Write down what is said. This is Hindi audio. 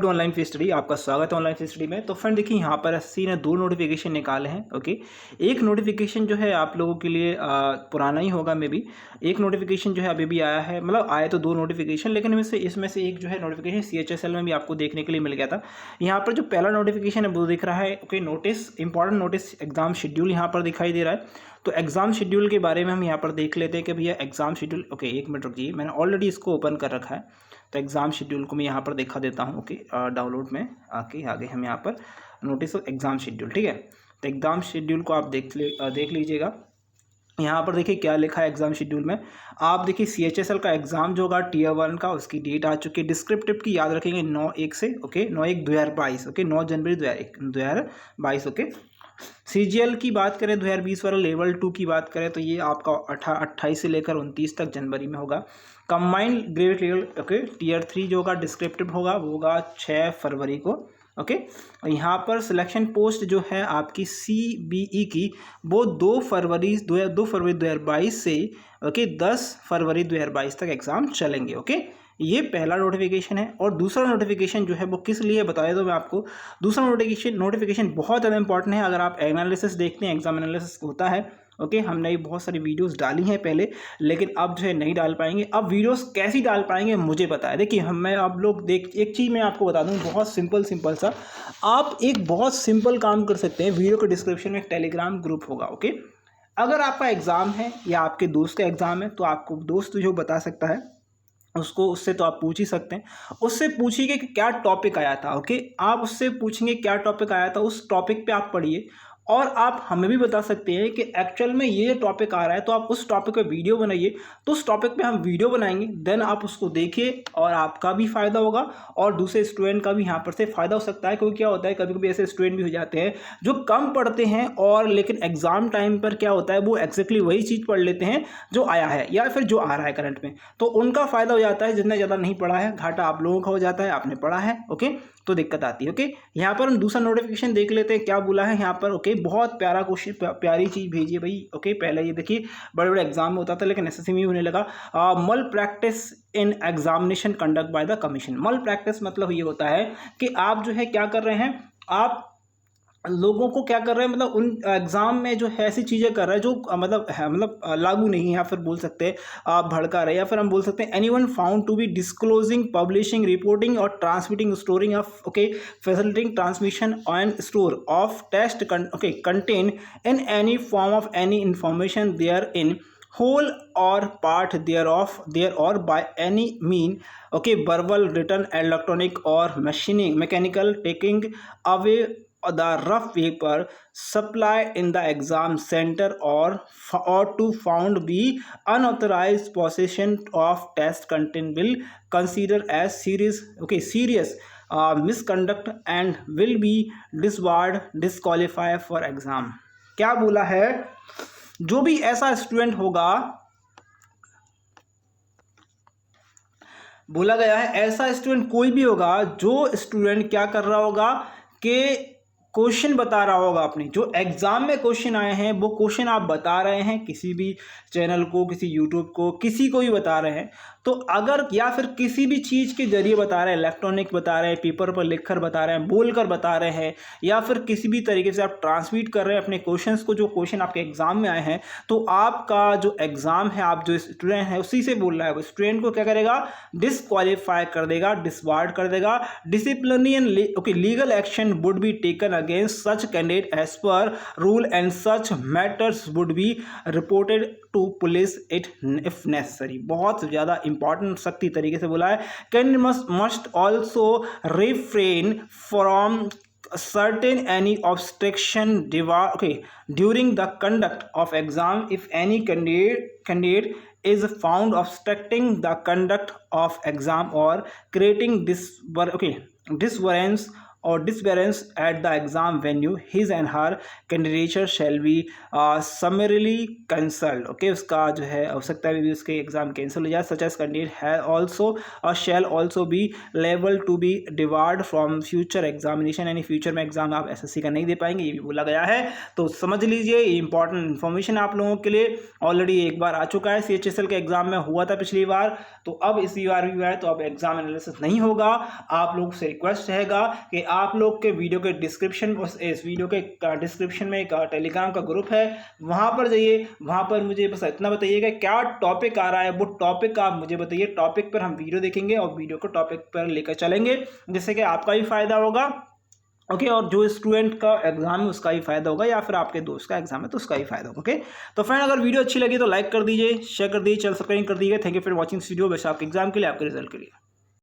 To online fees study. आपका स्वागत है ऑनलाइन फीस स्टडी में। तो फ्रेंड देखिए, यहाँ पर एसएससी ने 2 नोटिफिकेशन निकाले हैं। ओके, एक नोटिफिकेशन जो है आप लोगों के लिए पुराना ही होगा मे बी। एक नोटिफिकेशन जो है अभी भी आया है, मतलब आए तो 2 नोटिफिकेशन, लेकिन इसमें से एक जो है नोटिफिकेशन CHSL में भी आपको देखने के लिए मिल गया था। यहाँ पर जो पहला नोटिफिकेशन है वो दिख रहा है। Okay, notice, important notice, exam schedule यहाँ पर दिखाई दे रहा है। तो एग्जाम शेड्यूल के बारे में हम यहाँ पर देख लेते हैं कि भैया एग्जाम शेड्यूल। ओके, एक मिनट रुकिए, मैंने ऑलरेडी इसको ओपन कर रखा है। तो एग्ज़ाम शेड्यूल को मैं यहाँ पर दिखा देता हूँ। ओके, डाउनलोड में आगे हम यहाँ पर नोटिस ऑफ एग्ज़ाम शेड्यूल, ठीक है। तो एग्ज़ाम शेड्यूल को आप देख लीजिएगा। यहाँ पर देखिए क्या लिखा है एग्जाम शेड्यूल में। आप देखिए CHSL का एग्जाम जो होगा Tier 1 का, उसकी डेट आ चुकी है। डिस्क्रिप्टिव की याद रखेंगे 9/1 से। ओके, 9/1/2022। ओके, 9 जनवरी 2022। ओके, CGL की बात करें 2020 वाला लेवल 2 की बात करें तो ये आपका 28 से लेकर 29 तक जनवरी में होगा। Combined grade level, okay, Tier 3 जो होगा डिस्क्रिप्टिव होगा वो होगा 6 फरवरी को। ओके, और यहाँ पर सिलेक्शन पोस्ट जो है आपकी CBE की वो 2 फरवरी 2022 से ओके 10 फरवरी 2022 तक एग्ज़ाम चलेंगे। ओके, ये पहला नोटिफिकेशन है। और दूसरा नोटिफिकेशन जो है वो किस लिए बताया तो मैं आपको। दूसरा नोटिफिकेशन बहुत ज़्यादा इंपॉर्टेंट है। अगर आप एनालिसिस देखते हैं, एग्जाम एनालिसिस होता है। ओके, हमने भी बहुत सारी वीडियोस डाली हैं पहले, लेकिन अब जो है नहीं डाल पाएंगे। अब वीडियोस कैसी डाल पाएंगे मुझे पता है। देखिए मैं आप लोग एक चीज़ मैं आपको बता दूं, बहुत सिंपल सा। आप एक बहुत सिंपल काम कर सकते हैं। वीडियो के डिस्क्रिप्शन में एक टेलीग्राम ग्रुप होगा। ओके, अगर आपका एग्ज़ाम है या आपके दोस्त का एग्ज़ाम है तो आपको दोस्त जो बता सकता है उससे तो आप पूछ ही सकते हैं। उससे पूछिए कि क्या टॉपिक आया था। ओके, आप उससे पूछेंगे क्या टॉपिक आया था, उस टॉपिक पे आप पढ़िए। और आप हमें भी बता सकते हैं कि एक्चुअल में ये टॉपिक आ रहा है, तो आप उस टॉपिक पे वीडियो बनाइए। तो उस टॉपिक पे हम वीडियो बनाएंगे, देन आप उसको देखिए और आपका भी फ़ायदा होगा और दूसरे स्टूडेंट का भी यहाँ पर से फ़ायदा हो सकता है। क्योंकि क्या होता है, कभी कभी ऐसे स्टूडेंट भी हो जाते हैं जो कम पढ़ते हैं और लेकिन एग्ज़ाम टाइम पर क्या होता है वो एक्जैक्टली वही चीज़ पढ़ लेते हैं जो आया है या फिर जो आ रहा है करंट में। तो उनका फ़ायदा हो जाता है। जितना ज़्यादा नहीं पढ़ा है, घाटा आप लोगों का हो जाता है, आपने पढ़ा है। ओके, तो दिक्कत आती है। ओके, यहाँ पर हम दूसरा नोटिफिकेशन देख लेते हैं क्या बोला है यहाँ पर। ओके, बहुत प्यारा क्वेश्चन, प्यारी चीज़ भेजिए भाई। ओके, पहले ये देखिए बड़े बड़े एग्जाम में होता था लेकिन SSC में होने लगा। मल practice in examination conduct by the commission. मल प्रैक्टिस मतलब ये होता है कि आप जो है क्या कर रहे हैं, आप लोगों को क्या कर रहे हैं, मतलब उन एग्जाम में जो है ऐसी चीज़ें कर रहे हैं जो लागू नहीं है, या फिर बोल सकते हैं आप भड़का रहे हैं, या फिर हम बोल सकते हैं anyone found to be disclosing, publishing, reporting और transmitting, storing of, okay, facilitating transmission and store of test content in any form of any information there in whole or part thereof there or by any mean, okay, verbal, written, electronic or mechanical, taking away the rough paper supply in the exam center or to found be unauthorized possession of test content will consider as serious misconduct and will be disqualified for exam। क्या बोला है, जो भी ऐसा स्टूडेंट होगा, बोला गया है ऐसा स्टूडेंट कोई भी होगा जो स्टूडेंट क्या कर रहा होगा कि क्वेश्चन बता रहा होगा अपने, जो एग्जाम में क्वेश्चन आए हैं वो क्वेश्चन आप बता रहे हैं किसी भी चैनल को, किसी यूट्यूब को, किसी को भी बता रहे हैं। तो अगर या फिर किसी भी चीज़ के जरिए बता रहे हैं, इलेक्ट्रॉनिक बता रहे हैं, पेपर पर लिख कर बता रहे हैं, बोल कर बता रहे हैं, या फिर किसी भी तरीके से आप ट्रांसमिट कर रहे हैं अपने क्वेश्चंस को, जो क्वेश्चन आपके एग्जाम में आए हैं, तो आपका जो एग्जाम है, आप जो स्टूडेंट है उसी से बोल रहा है, वो स्टूडेंट को क्या करेगा, डिसक्वालीफाई कर देगा, डिसबार्ड कर देगा। Disciplinary okay legal action would be taken against such candidate as per rule and such matters would be reported to police it if necessary. बहुत ज़्यादा इंपॉर्टेंट सख्ती तरीके से बोला है। Candidate must also refrain from certain any obstruction during the conduct of exam if any candidate is found obstructing the conduct of exam or creating disturbance और डिसपेरेंस at the exam venue his and her candidature shall be summarily cancelled. Okay, उसका जो है हो सकता है भी उसके एग्जाम कैंसिल हो जाए। सच एज कैंडिडेट है ऑल्सो शैल ऑल्सो बी लेवल to be debarred from future examination, यानी फ्यूचर में एग्जाम आप एसएससी का नहीं दे पाएंगे, ये भी बोला गया है। तो समझ लीजिए ये इंपॉर्टेंट इन्फॉर्मेशन आप लोगों के लिए ऑलरेडी एक बार आ चुका है, सीएचएसएल के एग्जाम में हुआ था पिछली बार, तो अब इसी बार भी हुआ है, तो अब एग्जाम एनालिसिस नहीं होगा। आप लोग से रिक्वेस्ट रहेगा कि आप लोग के वीडियो के डिस्क्रिप्शन, इस वीडियो के डिस्क्रिप्शन में एक टेलीग्राम का ग्रुप है, वहां पर जाइए, वहां पर मुझे बस इतना बताइएगा क्या टॉपिक आ रहा है, वो टॉपिक आप मुझे बताइए, टॉपिक पर हम वीडियो देखेंगे और वीडियो को टॉपिक पर लेकर चलेंगे, जिससे कि आपका भी फायदा होगा। ओके, और जो स्टूडेंट का एग्जाम है उसका ही फायदा होगा, या फिर आपके दोस्त का एग्जाम है तो उसका ही फायदा होगा। ओके, तो फ्रेंड अगर वीडियो अच्छी लगी तो लाइक कर दीजिए, शेयर कर दीजिए, चैनल सब्सक्राइब कर दीजिए। Thank you for watching this video. Best आपके एग्जाम के लिए, आपके रिजल्ट के लिए।